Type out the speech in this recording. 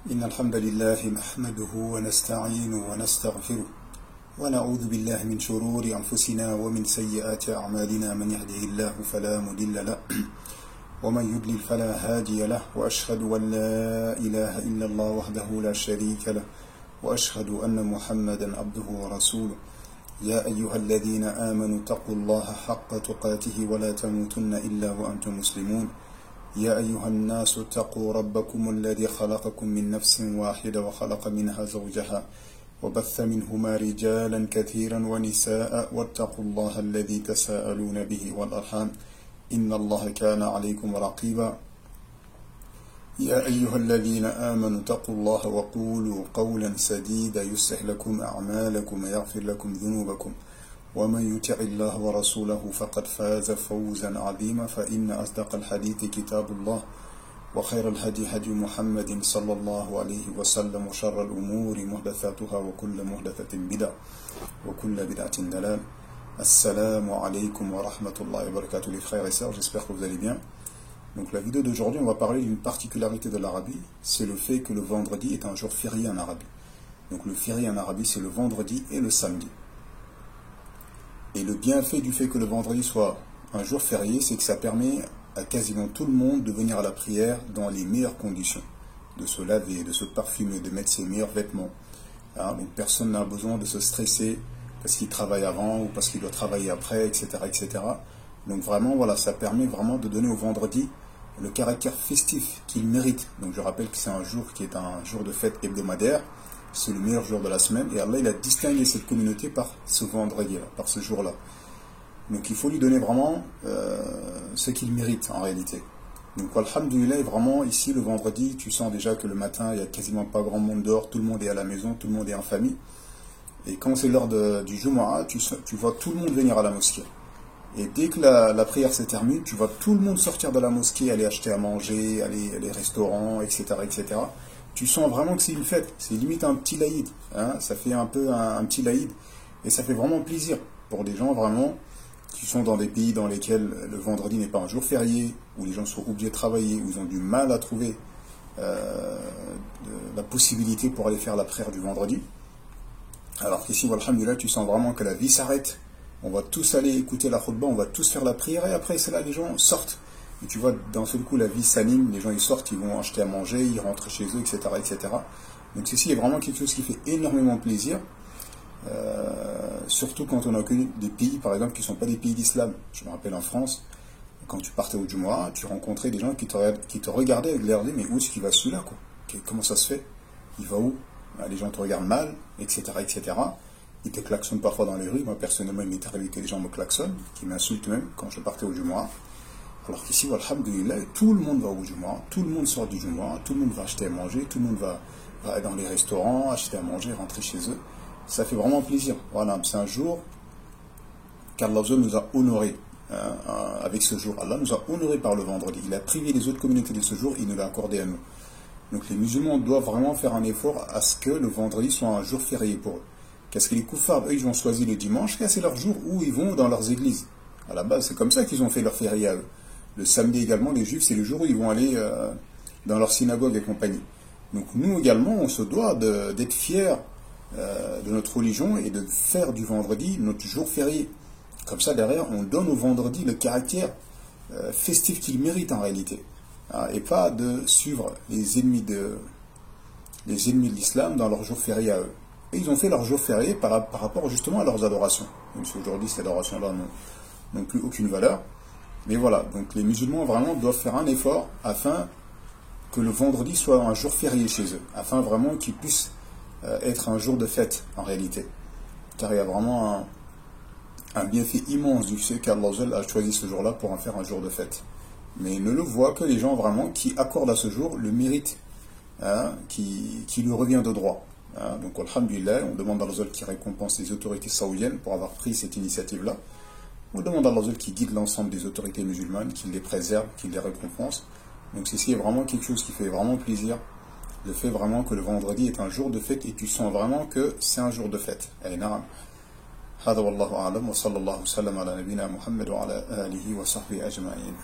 إن الحمد لله نحمده ونستعينه ونستغفره ونعوذ بالله من شرور أنفسنا ومن سيئات أعمالنا من يهده الله فلا مضل له ومن يضلل فلا هادي له وأشهد أن لا إله إلا الله وحده لا شريك له وأشهد أن محمدا عبده ورسوله يا أيها الذين آمنوا اتقوا الله حق تقاته ولا تموتن إلا وأنتم مسلمون يا أيها الناس اتقوا ربكم الذي خلقكم من نفس واحدة وخلق منها زوجها وبث منهما رجالا كثيرا ونساء واتقوا الله الذي تساءلون به والأرحام إن الله كان عليكم رقيبا يا أيها الذين آمنوا اتقوا الله وقولوا قولا سديدا يصلح لكم أعمالكم ويغفر لكم ذنوبكم ومن يطع الله ورسوله فقد فاز فوزا عظيما فإن أصدق الحديث كتاب الله وخير الهدي هدي محمد صلى الله عليه وسلم وشر الأمور محدثاتها وكل محدثة بدعة وكل بدعة ضلالة. Assalamu alaikum wa rahmatullahi wa barakatuh les frères et sœurs, j'espère que vous allez bien. Donc la vidéo d'aujourd'hui, on va parler d'une particularité de l'Arabie, c'est le fait que le vendredi est un jour férié en Arabie. Donc le férié en Arabie, c'est le vendredi et le samedi. Et le bienfait du fait que le vendredi soit un jour férié, c'est que ça permet à quasiment tout le monde de venir à la prière dans les meilleures conditions, de se laver, de se parfumer, de mettre ses meilleurs vêtements. Donc personne n'a besoin de se stresser parce qu'il travaille avant ou parce qu'il doit travailler après, etc., etc. Donc vraiment, voilà, ça permet vraiment de donner au vendredi le caractère festif qu'il mérite. Donc je rappelle que c'est un jour qui est un jour de fête hebdomadaire, c'est le meilleur jour de la semaine, et Allah il a distingué cette communauté par ce vendredi-là, par ce jour-là. Donc il faut lui donner vraiment ce qu'il mérite en réalité. Donc alhamdoulilah, vraiment ici le vendredi, tu sens déjà que le matin, il n'y a quasiment pas grand monde dehors, tout le monde est à la maison, tout le monde est en famille. Et quand c'est l'heure du Jumu'ah, tu vois tout le monde venir à la mosquée. Et dès que la prière se termine, tu vois tout le monde sortir de la mosquée, aller acheter à manger, aller les restaurants, etc., etc. Tu sens vraiment que c'est une fête, c'est limite un petit laïd. Ça fait un peu un petit laïd. Et ça fait vraiment plaisir pour des gens vraiment qui sont dans des pays dans lesquels le vendredi n'est pas un jour férié, où les gens sont obligés de travailler, où ils ont du mal à trouver la possibilité pour aller faire la prière du vendredi. Alors qu'ici, alhamdoulilah, tu sens vraiment que la vie s'arrête. On va tous aller écouter la khutbah, on va tous faire la prière, et après, c'est là, les gens sortent. Et tu vois, d'un seul coup, la vie s'anime, les gens, ils sortent, ils vont acheter à manger, ils rentrent chez eux, etc., etc. Donc ceci est vraiment quelque chose qui fait énormément plaisir, surtout quand on a connu des pays, par exemple, qui ne sont pas des pays d'islam. Je me rappelle en France, quand tu partais au Jumu'ah, tu rencontrais des gens qui te regardaient avec l'air de mais où est-ce qu'il va celui-là, quoi? Comment ça se fait? Il va où? Les gens te regardent mal, etc., etc. Ils te klaxonnent parfois dans les rues. Moi, personnellement, il m'est arrivé que les gens me klaxonnent, qui m'insultent même quand je partais au Jumu'ah. Alors qu'ici, alhamdoulilah, tout le monde va au Jumu'ah, tout le monde sort du Jumu'ah, tout le monde va acheter à manger, tout le monde va dans les restaurants, acheter à manger, rentrer chez eux. Ça fait vraiment plaisir. Voilà, c'est un jour qu'Allah nous a honorés avec ce jour. Allah nous a honorés par le vendredi. Il a privé les autres communautés de ce jour, il nous l'a accordé à nous. Donc les musulmans doivent vraiment faire un effort à ce que le vendredi soit un jour férié pour eux. Parce que les koufars, eux, ils ont choisi le dimanche, car c'est leur jour où ils vont dans leurs églises. À la base, c'est comme ça qu'ils ont fait leur férié à eux. Le samedi également, les juifs, c'est le jour où ils vont aller dans leur synagogue et compagnie. Donc nous également, on se doit d'être fiers de notre religion et de faire du vendredi notre jour férié. Comme ça, derrière, on donne au vendredi le caractère festif qu'il mérite en réalité. Et pas de suivre les ennemis de l'islam dans leur jour férié à eux. Et ils ont fait leur jour férié par rapport justement à leurs adorations. Même si aujourd'hui ces adorations-là n'ont plus aucune valeur. Mais voilà, donc les musulmans vraiment doivent faire un effort afin que le vendredi soit un jour férié chez eux. Afin vraiment qu'il puisse être un jour de fête en réalité. Car il y a vraiment un bienfait immense du fait qu'Allah a choisi ce jour-là pour en faire un jour de fête. Mais ne le voient que les gens vraiment qui accordent à ce jour le mérite qui lui revient de droit. Donc alhamdulillah, on demande à Allah qui récompense les autorités saoudiennes pour avoir pris cette initiative-là. On demande à Allah qui guide l'ensemble des autorités musulmanes, qu'il les préserve, qu'il les récompense. Donc ceci est vraiment quelque chose qui fait vraiment plaisir. Le fait vraiment que le vendredi est un jour de fête et tu sens vraiment que c'est un jour de fête. Allez, naam. هذا والله أعلم وصلى الله وسلم على نبينا محمد وعلى آله وصحبه أجمعين